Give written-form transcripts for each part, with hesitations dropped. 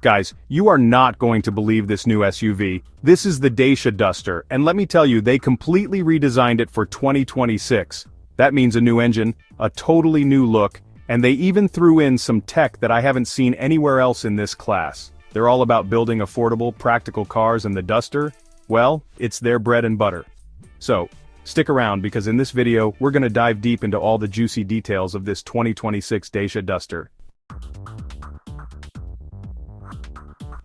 Guys, you are not going to believe this new SUV. This is the Dacia Duster, and let me tell you, they completely redesigned it for 2026. That means a new engine, a totally new look, and they even threw in some tech that I haven't seen anywhere else in this class. They're all about building affordable, practical cars, and the Duster, well, it's their bread and butter. So, stick around because in this video, we're gonna dive deep into all the juicy details of this 2026 Dacia Duster.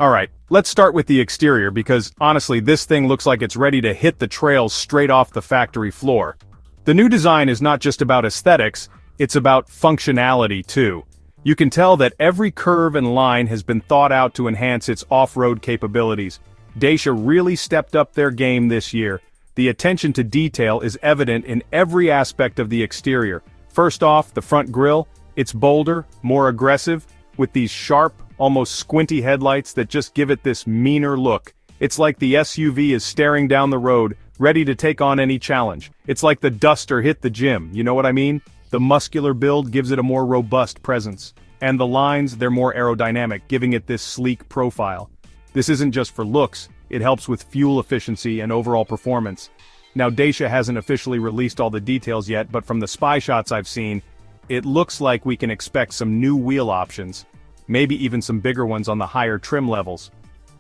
Alright, let's start with the exterior because, honestly, this thing looks like it's ready to hit the trails straight off the factory floor. The new design is not just about aesthetics, it's about functionality too. You can tell that every curve and line has been thought out to enhance its off-road capabilities. Dacia really stepped up their game this year. The attention to detail is evident in every aspect of the exterior. First off, the front grille, it's bolder, more aggressive, with these sharp, almost squinty headlights that just give it this meaner look. It's like the SUV is staring down the road, ready to take on any challenge. It's like the Duster hit the gym, you know what I mean? The muscular build gives it a more robust presence. And the lines, they're more aerodynamic, giving it this sleek profile. This isn't just for looks, it helps with fuel efficiency and overall performance. Now Dacia hasn't officially released all the details yet, but from the spy shots I've seen, it looks like we can expect some new wheel options. Maybe even some bigger ones on the higher trim levels.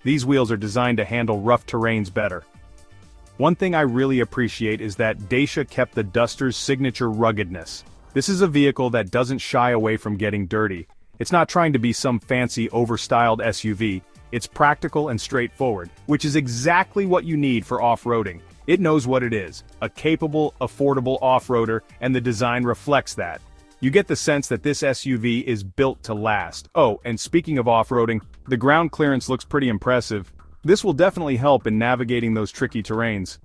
These wheels are designed to handle rough terrains better. One thing I really appreciate is that Dacia kept the Duster's signature ruggedness. This is a vehicle that doesn't shy away from getting dirty. It's not trying to be some fancy, overstyled SUV. It's practical and straightforward, which is exactly what you need for off-roading. It knows what it is, a capable, affordable off-roader, and the design reflects that. You get the sense that this SUV is built to last. Oh, and speaking of off-roading, the ground clearance looks pretty impressive. This will definitely help in navigating those tricky terrains.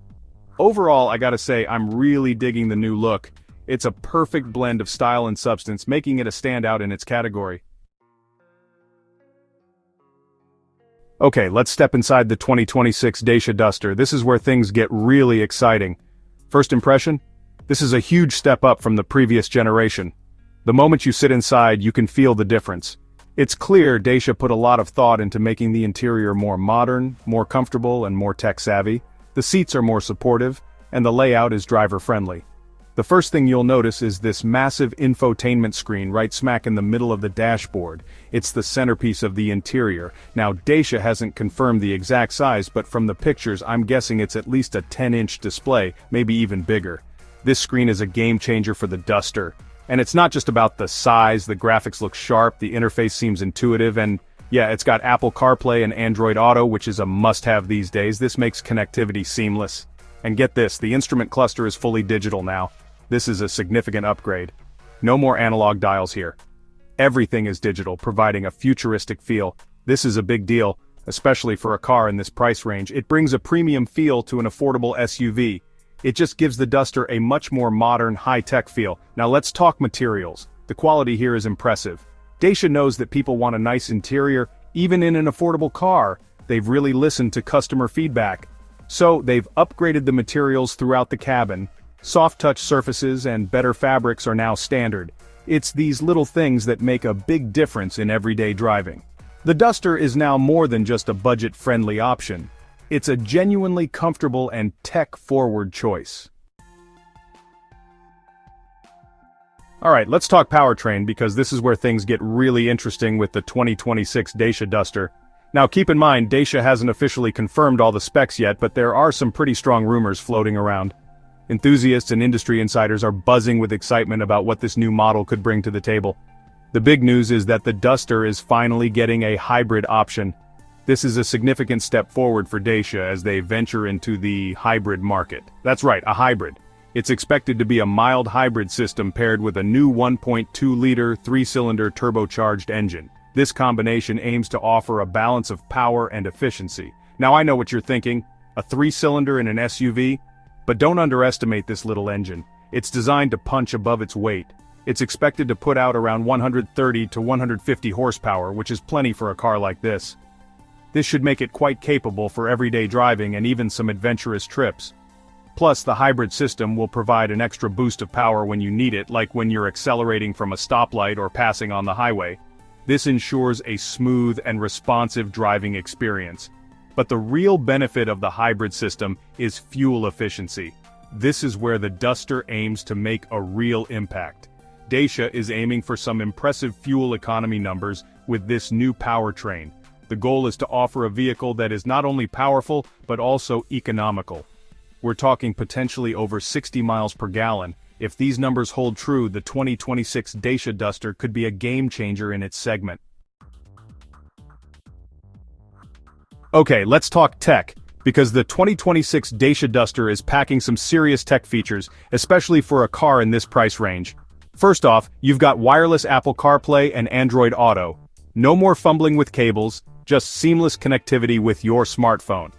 Overall, I gotta say, I'm really digging the new look. It's a perfect blend of style and substance, making it a standout in its category. Okay, let's step inside the 2026 Dacia Duster. This is where things get really exciting. First impression? This is a huge step up from the previous generation. The moment you sit inside, you can feel the difference. It's clear Dacia put a lot of thought into making the interior more modern, more comfortable, and more tech-savvy. The seats are more supportive, and the layout is driver-friendly. The first thing you'll notice is this massive infotainment screen right smack in the middle of the dashboard. It's the centerpiece of the interior. Now, Dacia hasn't confirmed the exact size, but from the pictures, I'm guessing it's at least a 10-inch display, maybe even bigger. This screen is a game-changer for the Duster. And it's not just about the size, the graphics look sharp, the interface seems intuitive, and yeah, it's got Apple CarPlay and Android Auto, which is a must-have these days. This makes connectivity seamless. And get this, the instrument cluster is fully digital now. This is a significant upgrade. No more analog dials here. Everything is digital, providing a futuristic feel. This is a big deal, especially for a car in this price range. It brings a premium feel to an affordable SUV. It just gives the Duster a much more modern, high-tech feel. Now let's talk materials. The quality here is impressive. Dacia knows that people want a nice interior, even in an affordable car. They've really listened to customer feedback. So, they've upgraded the materials throughout the cabin. Soft-touch surfaces and better fabrics are now standard. It's these little things that make a big difference in everyday driving. The Duster is now more than just a budget-friendly option. It's a genuinely comfortable and tech-forward choice. Alright, let's talk powertrain because this is where things get really interesting with the 2026 Dacia Duster. Now keep in mind, Dacia hasn't officially confirmed all the specs yet, but there are some pretty strong rumors floating around. Enthusiasts and industry insiders are buzzing with excitement about what this new model could bring to the table. The big news is that the Duster is finally getting a hybrid option. This is a significant step forward for Dacia as they venture into the hybrid market. That's right, a hybrid. It's expected to be a mild hybrid system paired with a new 1.2-liter, 3-cylinder turbocharged engine. This combination aims to offer a balance of power and efficiency. Now I know what you're thinking, a 3-cylinder in an SUV? But don't underestimate this little engine. It's designed to punch above its weight. It's expected to put out around 130 to 150 horsepower, which is plenty for a car like this. This should make it quite capable for everyday driving and even some adventurous trips. Plus, the hybrid system will provide an extra boost of power when you need it, like when you're accelerating from a stoplight or passing on the highway. This ensures a smooth and responsive driving experience. But the real benefit of the hybrid system is fuel efficiency. This is where the Duster aims to make a real impact. Dacia is aiming for some impressive fuel economy numbers with this new powertrain. The goal is to offer a vehicle that is not only powerful, but also economical. We're talking potentially over 60 miles per gallon. If these numbers hold true, the 2026 Dacia Duster could be a game-changer in its segment. Okay, let's talk tech, because the 2026 Dacia Duster is packing some serious tech features, especially for a car in this price range. First off, you've got wireless Apple CarPlay and Android Auto. No more fumbling with cables, just seamless connectivity with your smartphone.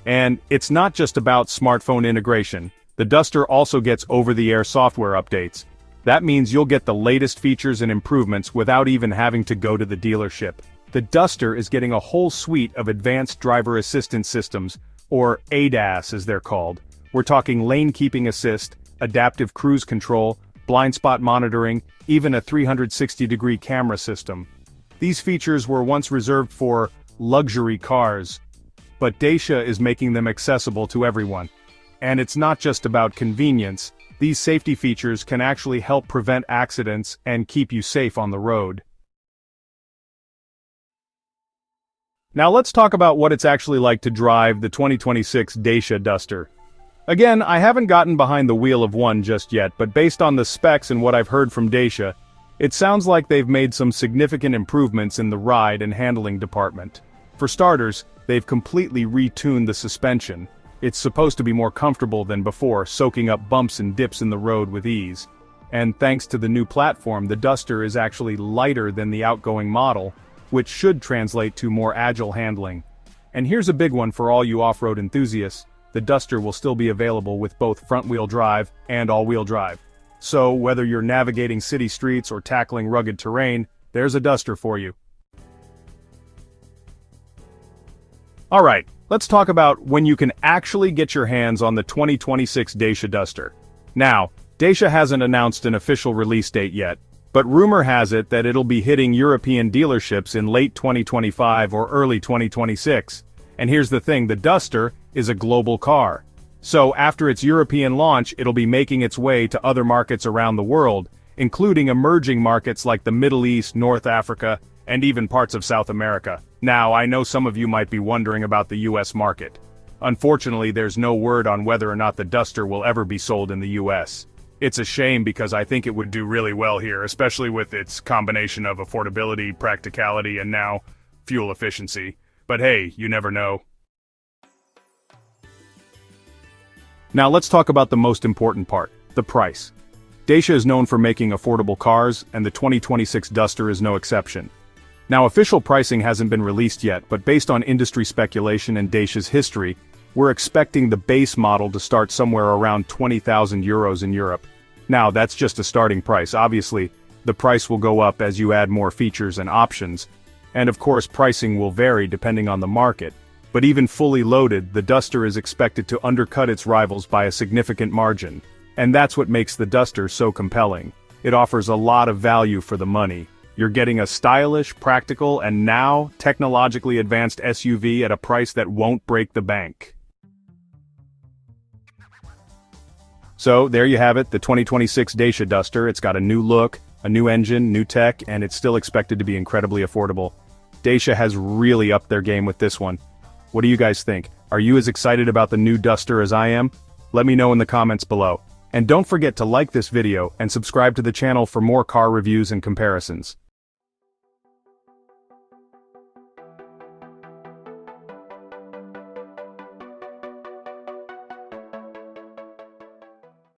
And it's not just about smartphone integration. The Duster also gets over-the-air software updates. That means you'll get the latest features and improvements without even having to go to the dealership. The Duster is getting a whole suite of advanced driver assistance systems, or ADAS as they're called. We're talking lane keeping assist, adaptive cruise control, blind spot monitoring, even a 360-degree camera system. These features were once reserved for luxury cars, but Dacia is making them accessible to everyone. And it's not just about convenience. These safety features can actually help prevent accidents and keep you safe on the road. Now let's talk about what it's actually like to drive the 2026 Dacia Duster. Again, I haven't gotten behind the wheel of one just yet, but based on the specs and what I've heard from Dacia, it sounds like they've made some significant improvements in the ride and handling department. For starters, they've completely retuned the suspension. It's supposed to be more comfortable than before, soaking up bumps and dips in the road with ease. And thanks to the new platform, the Duster is actually lighter than the outgoing model, which should translate to more agile handling. And here's a big one for all you off-road enthusiasts: the Duster will still be available with both front-wheel drive and all-wheel drive. So whether you're navigating city streets or tackling rugged terrain, there's a Duster for you. Alright, let's talk about when you can actually get your hands on the 2026 Dacia Duster. Now, Dacia hasn't announced an official release date yet, but rumor has it that it'll be hitting European dealerships in late 2025 or early 2026. And here's the thing, the Duster is a global car. So after its European launch, it'll be making its way to other markets around the world, including emerging markets like the Middle East, North Africa, and even parts of South America. Now, I know some of you might be wondering about the US market. Unfortunately, there's no word on whether or not the Duster will ever be sold in the US. It's a shame because I think it would do really well here, especially with its combination of affordability, practicality, and now fuel efficiency. But hey, you never know. Now let's talk about the most important part, the price. Dacia is known for making affordable cars, and the 2026 Duster is no exception. Now official pricing hasn't been released yet, but based on industry speculation and Dacia's history, we're expecting the base model to start somewhere around 20,000 euros in Europe. Now that's just a starting price. Obviously, the price will go up as you add more features and options, and of course pricing will vary depending on the market. But even fully loaded, the Duster is expected to undercut its rivals by a significant margin. And that's what makes the Duster so compelling. It offers a lot of value for the money. You're getting a stylish, practical, and now technologically advanced SUV at a price that won't break the bank. So there you have it, the 2026 Dacia Duster. It's got a new look, a new engine, new tech, and it's still expected to be incredibly affordable. Dacia has really upped their game with this one. What do you guys think? Are you as excited about the new Duster as I am? Let me know in the comments below. And don't forget to like this video and subscribe to the channel for more car reviews and comparisons.